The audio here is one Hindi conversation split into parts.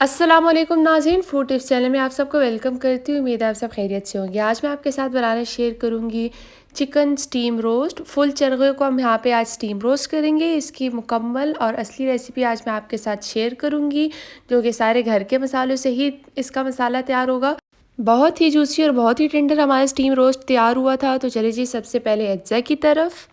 अस्सलाम वालेकुम नाज़रीन, फूड टिप्स चैनल में आप सबको वेलकम करती हूँ। उम्मीद है आप सब खैरियत से होंगे। आज मैं आपके साथ बनाना शेयर करूँगी चिकन स्टीम रोस्ट। फुल चरखे को हम यहाँ पे आज स्टीम रोस्ट करेंगे। इसकी मुकम्मल और असली रेसिपी आज मैं आपके साथ शेयर करूँगी, जो कि सारे घर के मसालों से ही इसका मसाला तैयार होगा। बहुत ही जूसी और बहुत ही टेंडर हमारा स्टीम रोस्ट तैयार हुआ था। तो चलिए जी, सबसे पहले अज्जा की तरफ।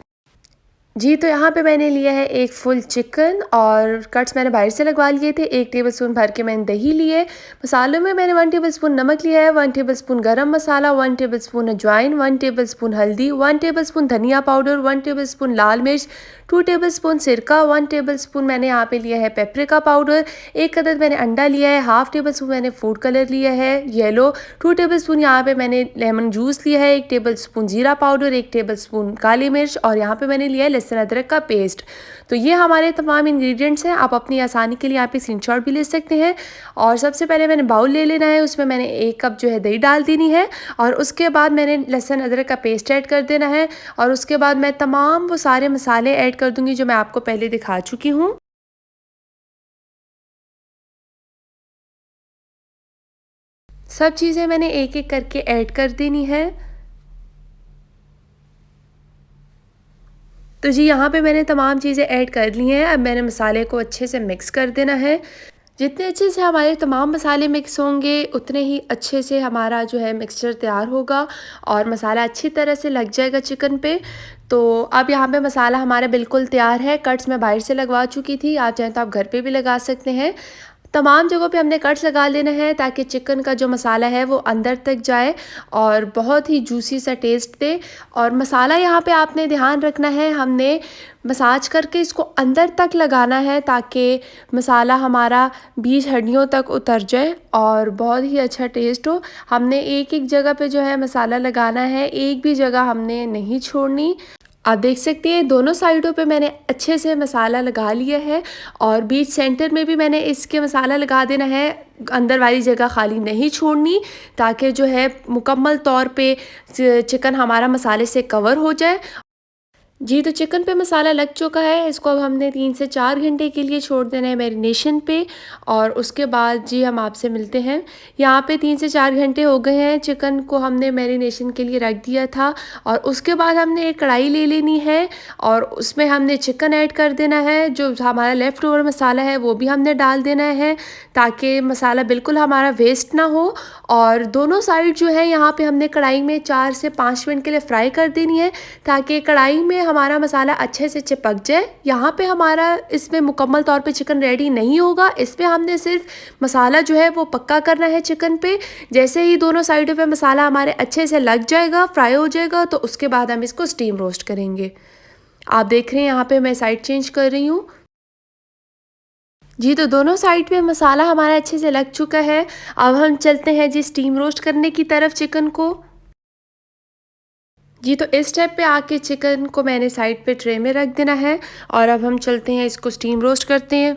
जी, तो यहाँ पे मैंने लिया है एक फुल चिकन और कट्स मैंने बाहर से लगवा लिए थे। 1 टेबलस्पून भर के मैंने दही लिए। मसालों में मैंने 1 टेबलस्पून नमक लिया है, 1 टेबलस्पून गरम मसाला, 1 टेबलस्पून अजवाइन, 1 टेबलस्पून हल्दी, 1 टेबलस्पून धनिया पाउडर, 1 टेबलस्पून लाल मिर्च, 2 टेबलस्पून सिरका, 1 टेबलस्पून मैंने यहाँ पे लिया है पेपरिका पाउडर, 1 अदद मैंने अंडा लिया है, हाफ टेबलस्पून मैंने फूड कलर लिया है येलो, 2 टेबलस्पून यहाँ पे मैंने लेमन जूस लिया है, 1 टेबलस्पून जीरा पाउडर, 1 टेबलस्पून काली मिर्च और यहाँ पे मैंने लिया है लहसुन अदरक का पेस्ट। तो ये हमारे तमाम इंग्रेडिएंट्स हैं। आप अपनी आसानी के लिए यहाँ पे स्क्रीनशॉट भी ले सकते हैं। और सबसे पहले मैंने बाउल ले लेना है, उसमें मैंने 1 कप जो है दही डाल देनी है और उसके बाद मैंने लहसुन अदरक का पेस्ट ऐड कर देना है और उसके बाद मैं तमाम वो सारे मसाले ऐड कर दूंगी जो मैं आपको पहले दिखा चुकी हूँ। सब चीज़ें मैंने एक एक करके ऐड कर देनी है। तो जी, यहाँ पे मैंने तमाम चीज़ें ऐड कर ली हैं। अब मैंने मसाले को अच्छे से मिक्स कर देना है। जितने अच्छे से हमारे तमाम मसाले मिक्स होंगे, उतने ही अच्छे से हमारा जो है मिक्सचर तैयार होगा और मसाला अच्छी तरह से लग जाएगा चिकन पे। तो अब यहाँ पे मसाला हमारा बिल्कुल तैयार है। कट्स मैं बाहर से लगवा चुकी थी, आप चाहें तो आप घर पे भी लगा सकते हैं। तमाम जगहों पे हमने कट्स लगा लेना है ताकि चिकन का जो मसाला है वो अंदर तक जाए और बहुत ही जूसी सा टेस्ट दे। और मसाला यहाँ पे आपने ध्यान रखना है, हमने मसाज करके इसको अंदर तक लगाना है ताकि मसाला हमारा बीच हड्डियों तक उतर जाए और बहुत ही अच्छा टेस्ट हो। हमने एक एक जगह पे जो है मसाला लगाना है, एक भी जगह हमने नहीं छोड़नी। आप देख सकते हैं दोनों साइडों पे मैंने अच्छे से मसाला लगा लिया है और बीच सेंटर में भी मैंने इसके मसाला लगा देना है। अंदर वाली जगह खाली नहीं छोड़नी ताकि जो है मुकम्मल तौर पे चिकन हमारा मसाले से कवर हो जाए। जी, तो चिकन पे मसाला लग चुका है। इसको अब हमने 3 से 4 घंटे के लिए छोड़ देना है मैरिनेशन पे और उसके बाद जी हम आपसे मिलते हैं। यहाँ पे 3 से 4 घंटे हो गए हैं, चिकन को हमने मैरिनेशन के लिए रख दिया था और उसके बाद हमने एक कढ़ाई ले लेनी है और उसमें हमने चिकन ऐड कर देना है। जो हमारा लेफ़्ट ओवर मसाला है वो भी हमने डाल देना है ताकि मसाला बिल्कुल हमारा वेस्ट ना हो। और दोनों साइड जो है यहाँ पे हमने कढ़ाई में 4 से 5 मिनट के लिए फ्राई कर देनी है ताकि कढ़ाई में हमारा मसाला अच्छे से चिपक जाए। यहाँ पे हमारा इसमें मुकम्मल तौर पे चिकन रेडी नहीं होगा, इसमें हमने सिर्फ मसाला जो है वो पक्का करना है चिकन पे। जैसे ही दोनों साइडों पे मसाला हमारे अच्छे से लग जाएगा, फ्राई हो जाएगा, तो उसके बाद हम इसको स्टीम रोस्ट करेंगे। आप देख रहे हैं यहाँ पे मैं साइड चेंज कर रही हूँ। जी, तो दोनों साइड पे मसाला हमारा अच्छे से लग चुका है। अब हम चलते हैं जी स्टीम रोस्ट करने की तरफ चिकन को। जी, तो इस स्टेप पे आके चिकन को मैंने साइड पे ट्रे में रख देना है और अब हम चलते हैं इसको स्टीम रोस्ट करते हैं।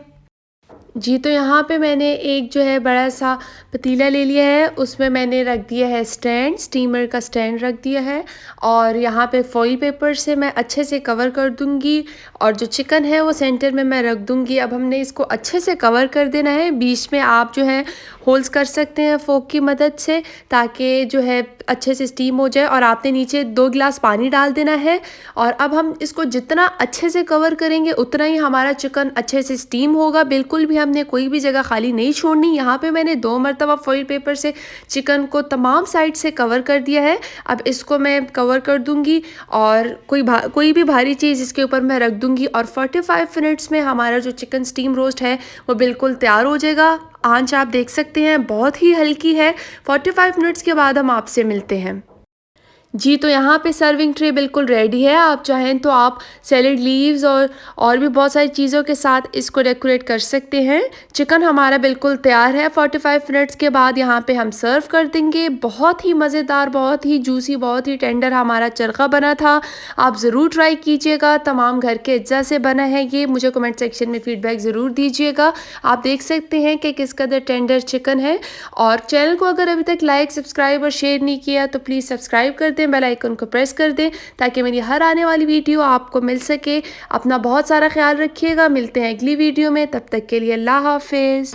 जी, तो यहाँ पे मैंने एक जो है बड़ा सा पतीला ले लिया है, उसमें मैंने रख दिया है स्टैंड, स्टीमर का स्टैंड रख दिया है और यहाँ पे फॉइल पेपर से मैं अच्छे से कवर कर दूँगी और जो चिकन है वो सेंटर में मैं रख दूँगी। अब हमने इसको अच्छे से कवर कर देना है। बीच में आप जो है होल्स कर सकते हैं फोक की मदद से ताकि जो है अच्छे से स्टीम हो जाए और आपने नीचे 2 गिलास पानी डाल देना है। और अब हम इसको जितना अच्छे से कवर करेंगे उतना ही हमारा चिकन अच्छे से स्टीम होगा। बिल्कुल भी हमने कोई भी जगह खाली नहीं छोड़नी। यहाँ पे मैंने 2 मरतबा फॉइल पेपर से चिकन को तमाम साइड से कवर कर दिया है। अब इसको मैं कवर कर दूँगी और कोई भी भारी चीज़ इसके ऊपर मैं रख दूँगी और 45 मिनट्स में हमारा जो चिकन स्टीम रोस्ट है वो बिल्कुल तैयार हो जाएगा। आंच आप देख सकते हैं बहुत ही हल्की है। 45 मिनट्स के बाद हम आपसे मिलते हैं। जी, तो यहाँ पे सर्विंग ट्रे बिल्कुल रेडी है। आप चाहें तो आप सैलेड लीव्स और भी बहुत सारी चीज़ों के साथ इसको डेकोरेट कर सकते हैं। चिकन हमारा बिल्कुल तैयार है। 45 मिनट्स के बाद यहाँ पे हम सर्व कर देंगे। बहुत ही मज़ेदार, बहुत ही जूसी, बहुत ही टेंडर हमारा चरखा बना था। आप ज़रूर ट्राई कीजिएगा। तमाम घर के अज्जा से बना है ये। मुझे कमेंट सेक्शन में फ़ीडबैक ज़रूर दीजिएगा। आप देख सकते हैं कि किस कदर टेंडर चिकन है। और चैनल को अगर अभी तक लाइक, सब्सक्राइब और शेयर नहीं किया तो प्लीज़ सब्सक्राइब कर दें, बेल आइकन को प्रेस कर दें ताकि मेरी हर आने वाली वीडियो आपको मिल सके। अपना बहुत सारा ख्याल रखिएगा। मिलते हैं अगली वीडियो में, तब तक के लिए अल्लाह हाफिज़।